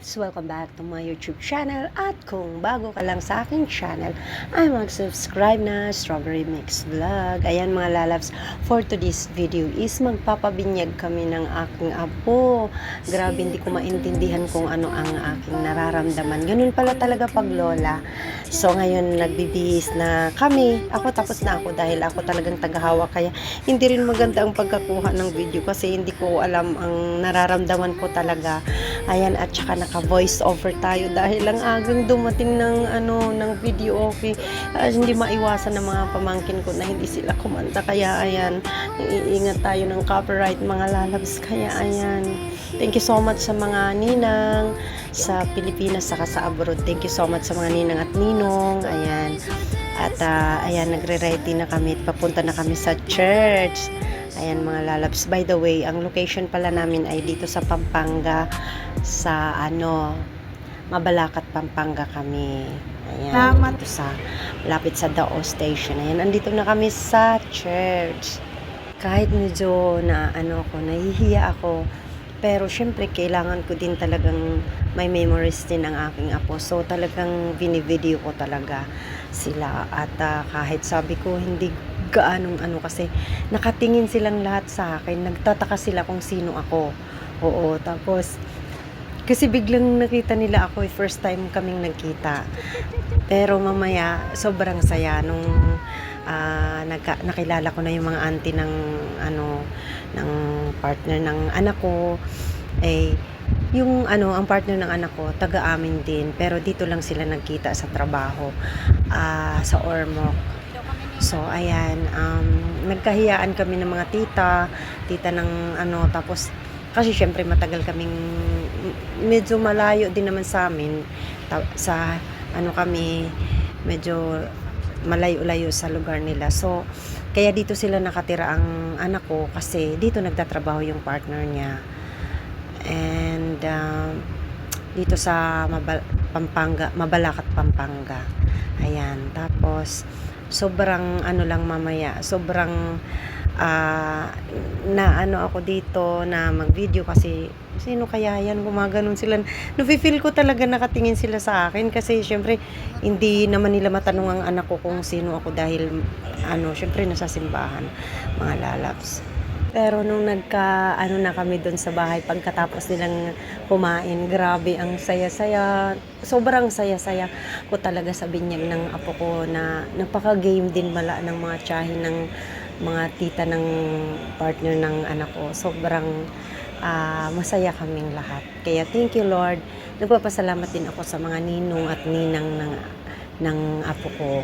loves! Welcome back to my YouTube channel. At kung bago ka lang sa aking channel, ay mag-subscribe na Strawberry Mix Vlog. Ayan mga lalabs, for today's video is magpapabinyag kami ng aking apo. Grabe, hindi ko maintindihan kung ano ang aking nararamdaman. Ganun pala talaga pag lola. So ngayon nagbibihis na kami. Ako tapos na ako dahil ako talagang tagahawak. Kaya hindi rin maganda ang pagkakuha ng video kasi hindi ko alam ang nararamdaman ko talaga. Ayan, at saka naka-voice over tayo dahil lang agang dumating ng ng video okay. Hindi maiwasan ng mga pamangkin ko na hindi sila kumanta. Kaya ayan, iingat tayo ng copyright mga lalabs. Kaya ayan, thank you so much sa mga ninang sa Pilipinas saka sa abroad. Thank you so much sa mga ninang at ninong. Ayan. At ayan, nagre-ready na kami. Papunta na kami sa church. Ayan mga lalabs. By the way, ang location pala namin ay dito sa Pampanga, sa Mabalacat, Pampanga kami. Ayan, dito sa lapit sa Dao Station. Ayan, andito na kami sa church. Kahit medyo nahihiya ako, pero syempre kailangan ko din talagang may memories din ang aking apo. So talagang binivideo ko talaga sila. At kahit sabi ko hindi gaanong kasi nakatingin silang lahat sa akin. Nagtataka sila kung sino ako. Oo, tapos kasi biglang nakita nila ako, first time kaming nagkita. Pero mamaya sobrang saya nung nakilala ko na yung mga auntie ng ng partner ng anak ko. Yung ang partner ng anak ko taga-amin din, pero dito lang sila nagkita sa trabaho sa Ormoc. So ayan, nagkahiyaan kami ng mga tita ng tapos kasi syempre matagal kaming medyo malayo din naman sa amin sa kami medyo malayo-layo sa lugar nila. So kaya dito sila nakatira ang anak ko kasi dito nagtatrabaho yung partner niya. And dito sa Mabalacat, Pampanga. Ayan, tapos sobrang lang mamaya, sobrang ako dito na mag-video kasi sino kaya yan, gumaganon sila. Nafe-feel ko talaga nakatingin sila sa akin kasi syempre hindi naman nila matanong ang anak ko kung sino ako dahil syempre nasa simbahan mga lalabs. Pero nung na kami doon sa bahay pagkatapos nilang kumain, grabe ang saya-saya. Sobrang saya-saya ko talaga sa binyag ng apo ko na napaka-game din mala ng mga tiyahin ng mga tita ng partner ng anak ko. Sobrang masaya kaming lahat. Kaya thank you Lord. Nagpapasalamat din ako sa mga ninong at ninang ng apo ko.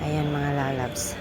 Ayan mga lalabs.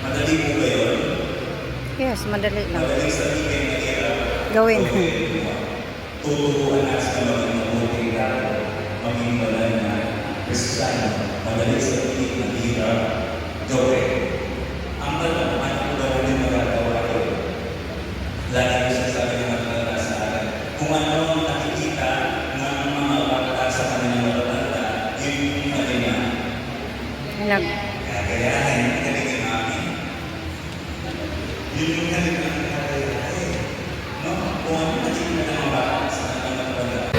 Madali po ba yun? Yes, madali lang. Madali sabihin na Gawin. tuturuan natin na maging mabuting tao, maging banal na Kristiyano. Madali sabihin na hirap gawin. Ang tanong, ano po daw rin magagawa yun? Lagi ko sasabi ng matatanda sa akin, kung ano ang nakikita ng mga bata sa kanilang matatanda, yun yung Yun yung kanilang nakakayari. No? Kung ano naging na ng bata sa kanilang pagkakala.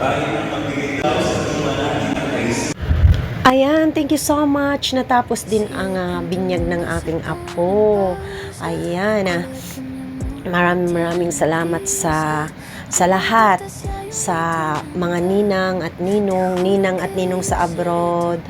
Tayo ang magbigay daw sa iba natin ang kaisipan. Ayan, thank you so much. Natapos din ang binyag ng aking apo. Ayan, maraming salamat sa lahat. Sa mga ninang at ninong sa abroad.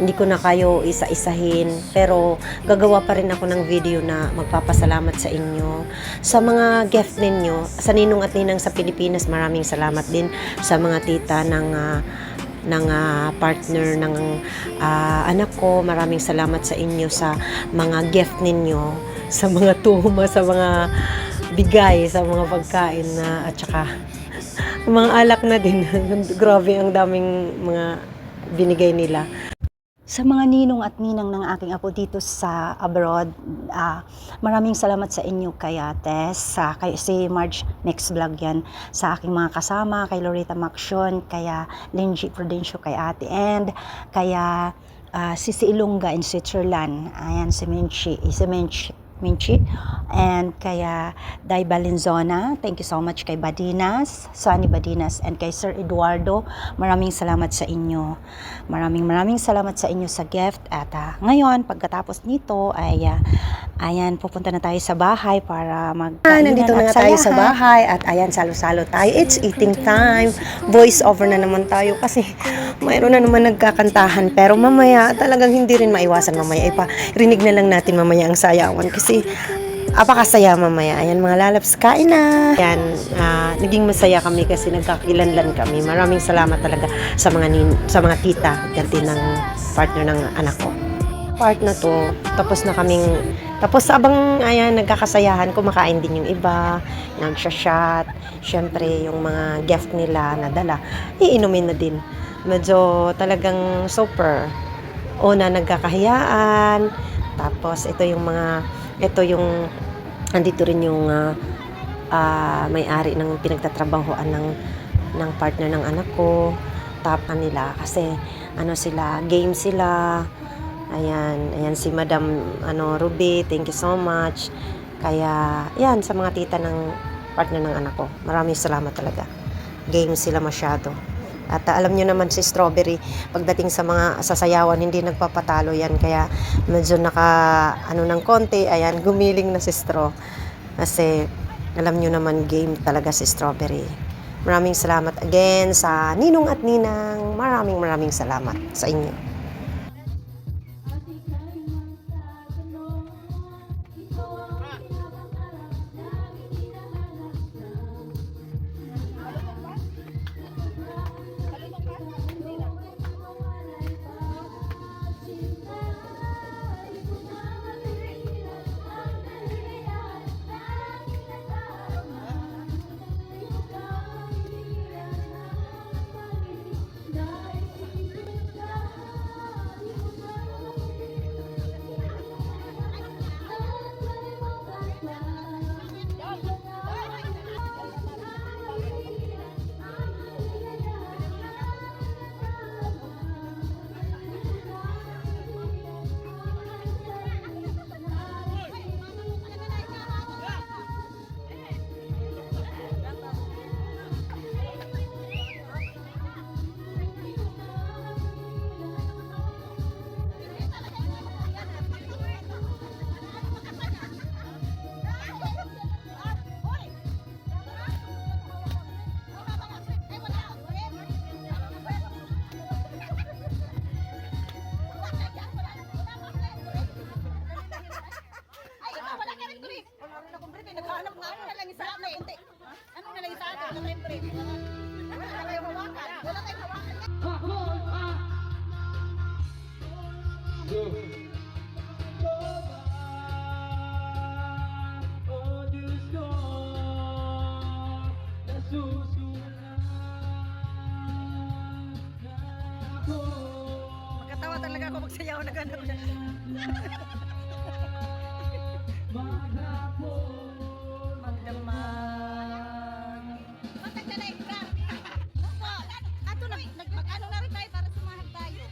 Hindi ko na kayo isa-isahin, pero gagawa pa rin ako ng video na magpapasalamat sa inyo. Sa mga gift ninyo, sa ninong at ninang sa Pilipinas, maraming salamat din. Sa mga tita ng partner ng anak ko, maraming salamat sa inyo sa mga gift ninyo, sa mga tuma, sa mga bigay, sa mga pagkain at saka mga alak na din. Grabe, ang daming mga binigay nila. Sa mga ninong at ninang ng aking apo dito sa abroad, maraming salamat sa inyo kay Tess, kay si Marge Next Vlog yan, sa aking mga kasama, kay Loretta Maction, kaya Linji Prudencio, kay Ate and kaya Sisi Ilongga in Switzerland, ayan si Minchi, and kaya Dai Balenzona, thank you so much kay Badinas, Sunny Badinas, and kay Sir Eduardo, maraming salamat sa inyo. Maraming salamat sa inyo sa gift. At ngayon, pagkatapos nito ay ayan, pupunta na tayo sa bahay para magkainan Nandito na at nga tayo sa sayahan. bahay at ayan, salo-salo tayo. It's eating time. Voice over na naman tayo kasi mayroon na naman nagkakantahan. Pero mamaya, talagang hindi rin maiwasan mamaya. Rinig na lang natin mamaya ang sayawan kasi apakasaya mamaya. Ayan mga lalabs, kain na. Ayan, naging masaya kami kasi nagkakilanlan kami. Maraming salamat talaga sa mga tita at din ng partner ng anak ko. Part na to, tapos abang ayan, nagkakasayahan, kumakain din yung iba, nagsha-shot, syempre yung mga gift nila na dala, iinumin na din. Medyo talagang super. Una, nagkakahiyaan, tapos andito rin yung may-ari ng pinagtatrabahoan ng partner ng anak ko, tapan nila kasi game sila. Ayan si Madam Ruby, thank you so much. Kaya, yan, sa mga tita ng partner ng anak ko, maraming salamat talaga. Game sila masyado. At alam nyo naman si Strawberry, pagdating sa mga sasayawan, hindi nagpapatalo yan. Kaya medyo ng konti, ayan, gumiling na si Straw. Kasi alam nyo naman, game talaga si Strawberry. Maraming salamat again sa ninong at ninang. Maraming salamat sa inyo. Go! Oh Diyos ko, nasusulat na ako. Magkatawa talaga ako magsayaw na gano'n. Maghapon, Magdamag. Matag na na yung car. Opo, ato na, mag-ano na rin tayo para sumahan tayo.